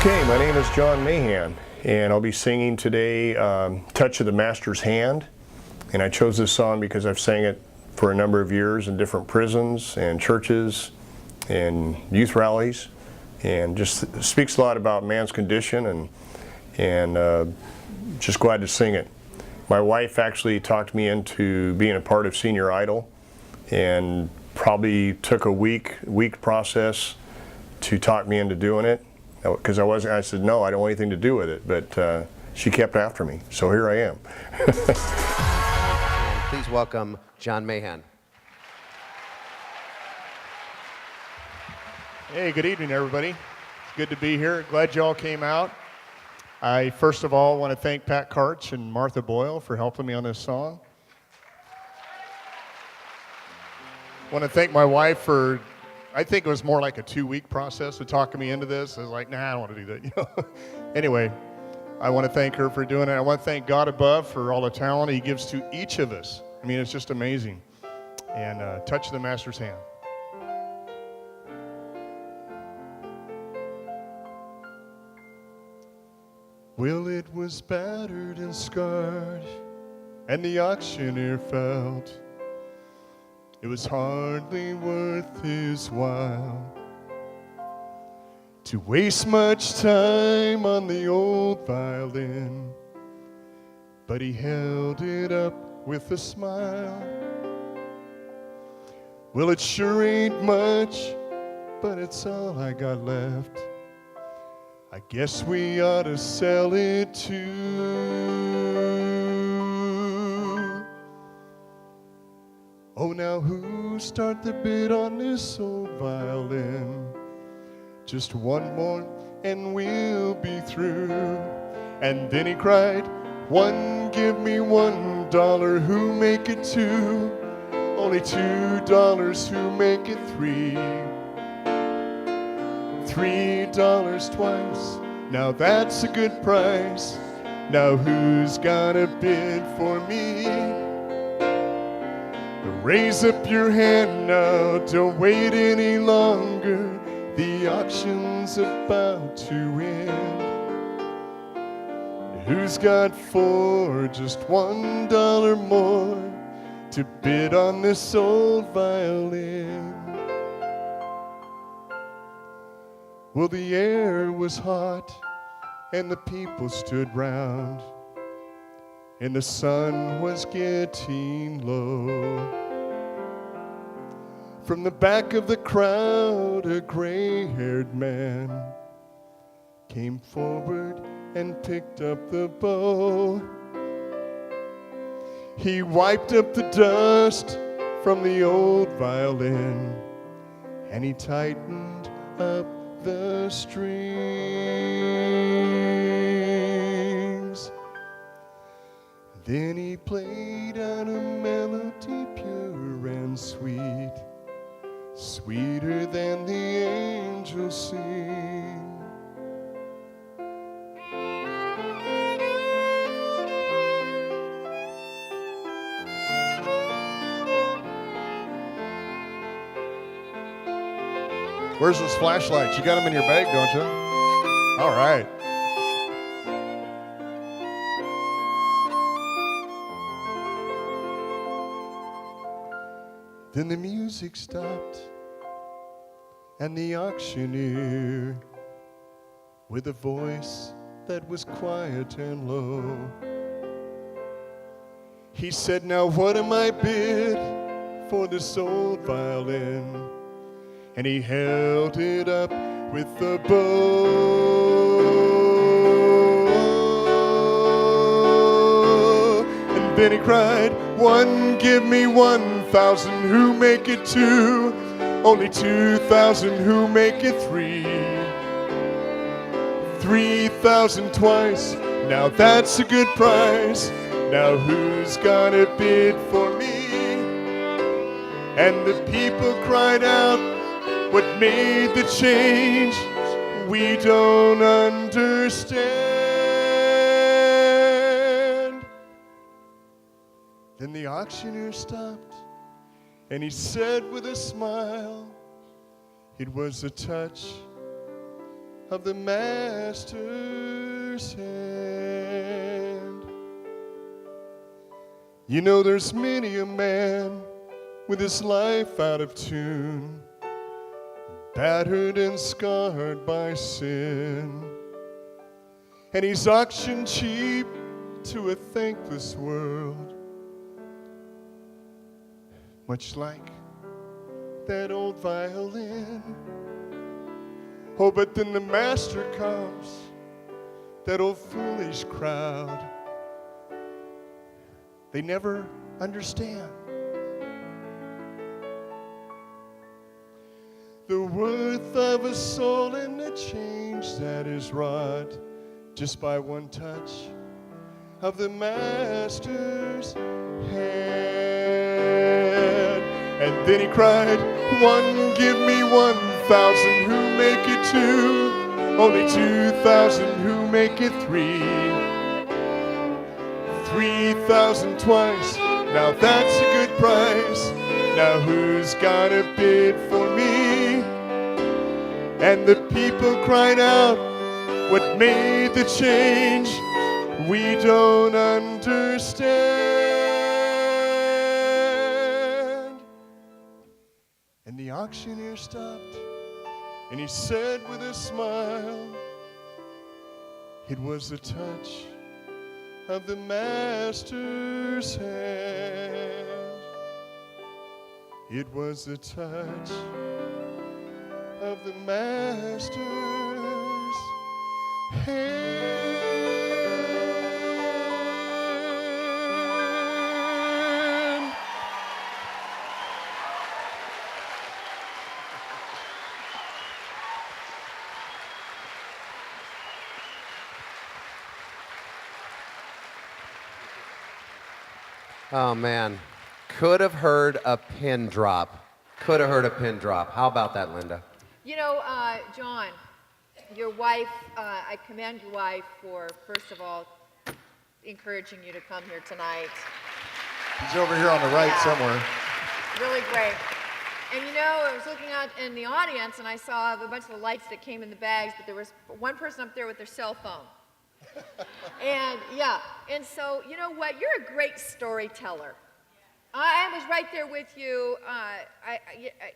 Okay, my name is John Mahon, and I'll be singing today Touch of the Master's Hand. And I chose this song because I've sang it for a number of years in different prisons and churches and youth rallies, and just speaks a lot about man's condition, and just glad to sing it. My wife actually talked me into being a part of Senior Idol, and probably took a week process to talk me into doing it. Because I said, no, I don't want anything to do with it, but she kept after me, so here I am. And please welcome John Mahon. Hey, good evening, everybody. It's good to be here. Glad you all came out. I first of all want to thank Pat Karch and Martha Boyle for helping me on this song. I want to thank my wife for, I think it was more like a 2-week process of talking me into this. I was like, nah, I don't want to do that. You know? Anyway, I want to thank her for doing it. I want to thank God above for all the talent He gives to each of us. I mean, it's just amazing. And touch the Master's hand. Well, it was battered and scarred, and the auctioneer felt it was hardly worth his while to waste much time on the old violin, but he held it up with a smile. Well, it sure ain't much, but it's all I got left. I guess we ought to sell it too. Oh, now who start the bid on this old violin? Just one more and we'll be through. And then he cried, one, give me $1, who make it two? Only $2, who make it three? $3 twice, now that's a good price. Now who's got a bid for me? Raise up your hand now, don't wait any longer. The auction's about to end. Who's got for just $1 more to bid on this old violin? Well, the air was hot and the people stood round, and the sun was getting low. From the back of the crowd, a gray-haired man came forward and picked up the bow. He wiped up the dust from the old violin, and he tightened up the strings. Then he played out a melody pure and sweet, sweeter than the angels sing. Where's those flashlights? You got them in your bag, don't you? All right. Then the music stopped, and the auctioneer, with a voice that was quiet and low, he said, now what am I bid for this old violin? And he held it up with the bow. And then he cried, one, give me 1,000, who make it two? Only 2,000, who make it three? 3,000 twice, now that's a good price. Now who's got a bid for me? And the people cried out, what made the change? We don't understand. Then the auctioneer stopped, and he said with a smile, it was a touch of the Master's hand. You know, there's many a man with his life out of tune, battered and scarred by sin, and he's auctioned cheap to a thankless world, much like that old violin. Oh, but then the master comes, that old foolish crowd. They never understand the worth of a soul and the change that is wrought just by one touch of the Master's hand. And then he cried, one, give me 1,000 who make it two, only 2,000 who make it three, 3,000 twice, now that's a good price. Now who's got a bid for me? And the people cried out, what made the change? We don't understand. And the auctioneer stopped, and he said with a smile, it was the touch of the Master's hand. It was the touch of the Master's hand. Oh, man. Could have heard a pin drop. Could have heard a pin drop. How about that, Linda? You know, John, your wife, I commend your wife for, first of all, encouraging you to come here tonight. He's over here on the right Yeah. somewhere. Really great. And you know, I was looking out in the audience and I saw a bunch of the lights that came in the bags, but there was one person up there with their cell phone. And yeah, and so, you know what? You're a great storyteller. I was right there with you.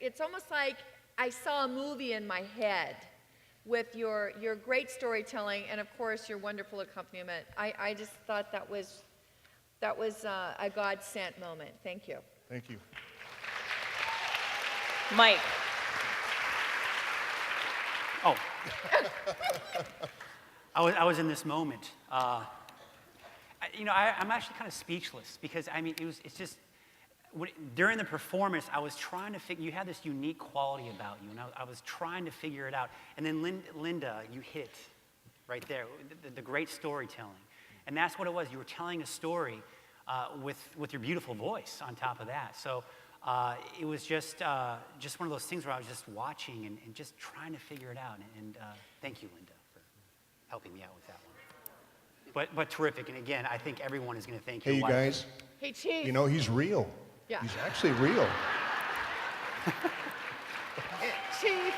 It's almost like I saw a movie in my head with your great storytelling and, of course, your wonderful accompaniment. I just thought that was a God-sent moment. Thank you. Thank you. Mike. Oh. I was in this moment. You know, I'm actually kind of speechless because, I mean, it's just, during the performance, I was trying to figure, you had this unique quality about you, and I was trying to figure it out. And then Linda, you hit it right there, the great storytelling. And that's what it was. You were telling a story with your beautiful voice on top of that. So it was just one of those things where I was just watching and just trying to figure it out. And thank you, Linda, for helping me out with that one. But terrific. And again, I think everyone is going to thank Hey, your you wife. guys. Hey, Chief. You know, he's real. Yeah. He's actually real. Chief.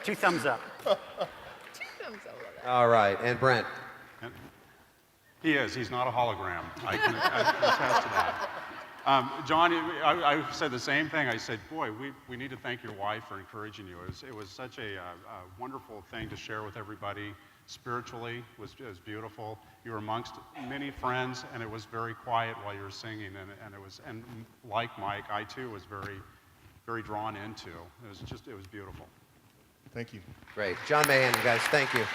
Two thumbs up. Two thumbs over that. All right, and Brent. He is. He's not a hologram. I can attest to that. John, I said the same thing. I said, boy, we need to thank your wife for encouraging you. It was such a wonderful thing to share with everybody. Spiritually, it was beautiful. You were amongst many friends, and it was very quiet while you were singing. And like Mike, I too was very, very drawn into. It was beautiful. Thank you. Great. John Mahon, you guys, thank you.